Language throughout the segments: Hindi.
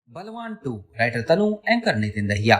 बलवान 2 राइटर तनु, एंकर नितिन दहिया,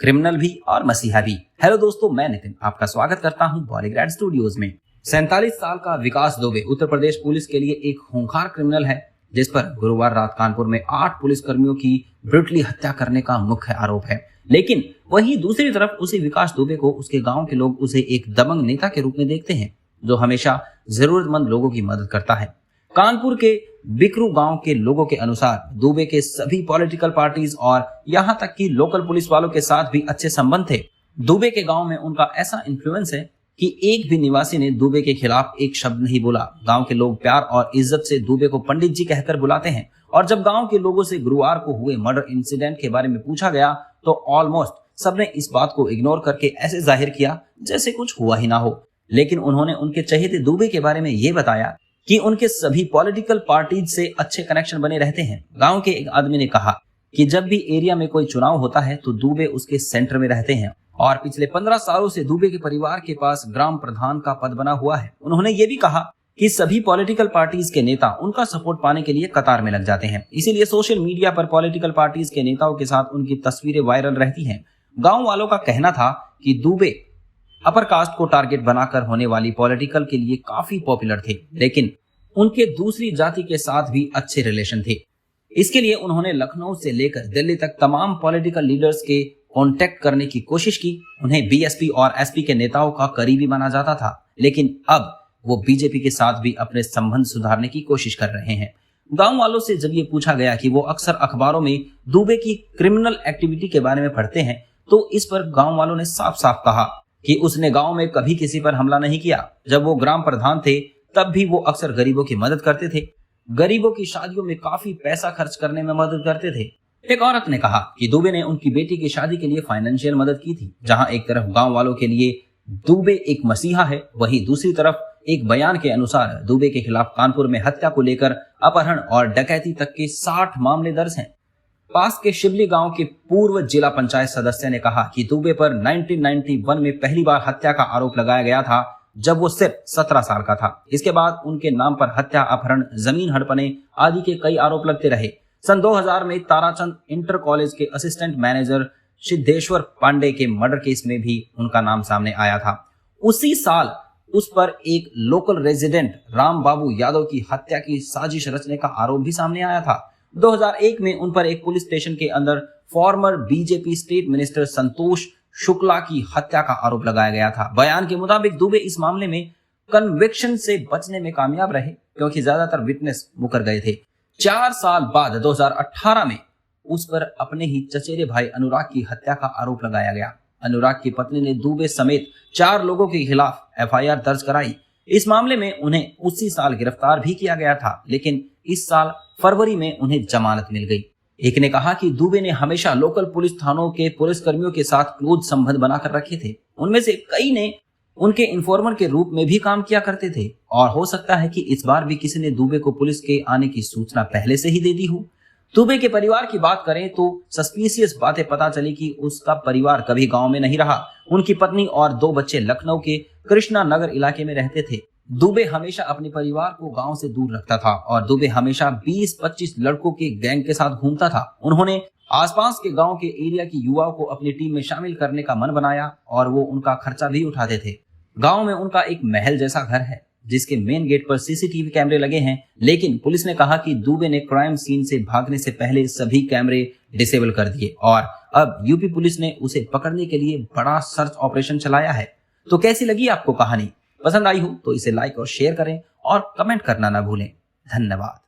क्रिमिनल भी और मसीहा भी। हेलो दोस्तों, मैं नितिन आपका स्वागत करता हूं बॉलीग्रैड स्टूडियोज में। 47 साल का विकास दुबे उत्तर प्रदेश पुलिस के लिए एक खूंखार क्रिमिनल है, जिस पर गुरुवार रात कानपुर में 8 पुलिस कर्मियों की ब्रूटली हत्या करने का मुख्य आरोप है। लेकिन वहीं दूसरी तरफ उसी विकास दुबे को उसके गांव के लोग उसे एक दबंग नेता के रूप में देखते हैं, जो हमेशा जरूरतमंद लोगों की मदद करता है। कानपुर के बिकरू गांव के लोगों के अनुसार दुबे के सभी पॉलिटिकल पार्टीज और यहां तक कि लोकल पुलिस वालों के साथ भी अच्छे संबंध थे। दुबे के गांव में उनका ऐसा इन्फ्लुएंस है कि एक भी निवासी ने दुबे के खिलाफ एक शब्द नहीं बोला। गांव के लोग प्यार और इज्जत से दुबे को पंडित जी कहकर बुलाते हैं, और जब गांव के लोगों से गुरुवार को हुए मर्डर इंसिडेंट के बारे में पूछा गया तो ऑलमोस्ट सबने इस बात को इग्नोर करके ऐसे जाहिर किया जैसे कुछ हुआ ही ना हो। लेकिन उन्होंने उनके चहेते दुबे के बारे में ये बताया कि उनके सभी पॉलिटिकल पार्टीज से अच्छे कनेक्शन बने रहते हैं। गांव के एक आदमी ने कहा कि जब भी एरिया में कोई चुनाव होता है तो दुबे उसके सेंटर में रहते हैं, और पिछले 15 सालों से दुबे के परिवार के पास ग्राम प्रधान का पद बना हुआ है। उन्होंने ये भी कहा कि सभी पॉलिटिकल पार्टीज के नेता उनका सपोर्ट पाने के लिए कतार में लग जाते हैं, इसीलिए सोशल मीडिया पर पॉलिटिकल पार्टीज के नेताओं के साथ उनकी तस्वीरें वायरल रहती हैं। गाँव वालों का कहना था कि दुबे अपर कास्ट को टारगेट बनाकर होने वाली पॉलिटिकल के लिए काफी पॉपुलर थे, लेकिन उनके दूसरी जाति के साथ भी अच्छे रिलेशन थे। इसके लिए उन्होंने लखनऊ से लेकर दिल्ली तक तमाम पॉलिटिकल लीडर्स के कांटेक्ट करने की कोशिश की। उन्हें बीएसपी और एसपी के नेताओं का करीबी माना जाता था, लेकिन अब वो बीजेपी के साथ भी अपने संबंध सुधारने की कोशिश कर रहे हैं। गांव वालों से जब ये पूछा गया कि वो अक्सर अखबारों में दुबे की क्रिमिनल एक्टिविटी के बारे में पढ़ते हैं, तो इस पर गांव वालों ने साफ साफ कहा कि उसने गांव में कभी किसी पर हमला नहीं किया। जब वो ग्राम प्रधान थे तब भी वो अक्सर गरीबों की मदद करते थे, गरीबों की शादियों में काफी पैसा खर्च करने में मदद करते थे। एक औरत ने कहा कि दुबे ने उनकी बेटी की शादी के लिए फाइनेंशियल मदद की थी। जहां एक तरफ गांव वालों के लिए दुबे एक मसीहा है, वहीं दूसरी तरफ एक बयान के अनुसार दुबे के खिलाफ कानपुर में हत्या को लेकर अपहरण और डकैती तक के 60 मामले दर्ज हैं। पास के शिवली गांव के पूर्व जिला पंचायत सदस्य ने कहा कि दुबे पर 1991 में पहली बार हत्या का आरोप लगाया गया था, जब वो सिर्फ 17 साल का था। इसके बाद उनके नाम पर हत्या, अपहरण, जमीन हड़पने आदि के कई आरोप लगते रहे। सन 2000 में ताराचंद इंटर कॉलेज के असिस्टेंट मैनेजर सिद्धेश्वर पांडे के मर्डर केस में भी उनका नाम सामने आया था। उसी साल उस पर एक लोकल रेजिडेंट राम बाबू यादव की हत्या की साजिश रचने का आरोप भी सामने आया था। 2001 में उन पर एक पुलिस स्टेशन के अंदर फॉर्मर बीजेपी स्टेट मिनिस्टर संतोष शुक्ला की हत्या का आरोप लगाया गया था। बयान के मुताबिक दुबे इस मामले में कन्विक्शन से बचने में कामयाब रहे, क्योंकि ज्यादातर विटनेस मुकर गए थे। 4 साल बाद 2018 में उस पर अपने ही चचेरे भाई अनुराग की हत्या का आरोप लगाया गया। अनुराग की पत्नी ने दुबे समेत 4 लोगों के खिलाफ एफआईआर दर्ज कराई। इस मामले में उन्हें उसी साल गिरफ्तार भी किया गया था, लेकिन इस साल फरवरी में उन्हें जमानत मिल गई। एक ने कहा कि दुबे ने हमेशा लोकल पुलिस थानों के पुलिस कर्मियों के साथ क्लोज संबंध बनाकर रखे थे। उनमें से कई ने उनके इन्फॉर्मर के रूप में भी काम किया करते थे, और हो सकता है कि इस बार भी किसी ने दुबे को पुलिस के आने की सूचना पहले से ही दे दी हो। दुबे के परिवार की बात करें तो सस्पिशियस बातें पता चली कि उसका परिवार कभी गांव में नहीं रहा। उनकी पत्नी और 2 बच्चे लखनऊ के कृष्णा नगर इलाके में रहते थे। दुबे हमेशा अपने परिवार को गांव से दूर रखता था, और दुबे हमेशा 20-25 लड़कों के गैंग के साथ घूमता था। उन्होंने आसपास के गांव के एरिया की युवाओं को अपनी टीम में शामिल करने का मन बनाया, और वो उनका खर्चा भी उठाते थे। गांव में उनका एक महल जैसा घर है, जिसके मेन गेट पर सीसीटीवी कैमरे लगे हैं, लेकिन पुलिस ने कहा कि दुबे ने क्राइम सीन से भागने से पहले सभी कैमरे डिसेबल कर दिए, और अब यूपी पुलिस ने उसे पकड़ने के लिए बड़ा सर्च ऑपरेशन चलाया है। तो कैसी लगी आपको कहानी? पसंद आई हो तो इसे लाइक और शेयर करें, और कमेंट करना ना भूलें। धन्यवाद।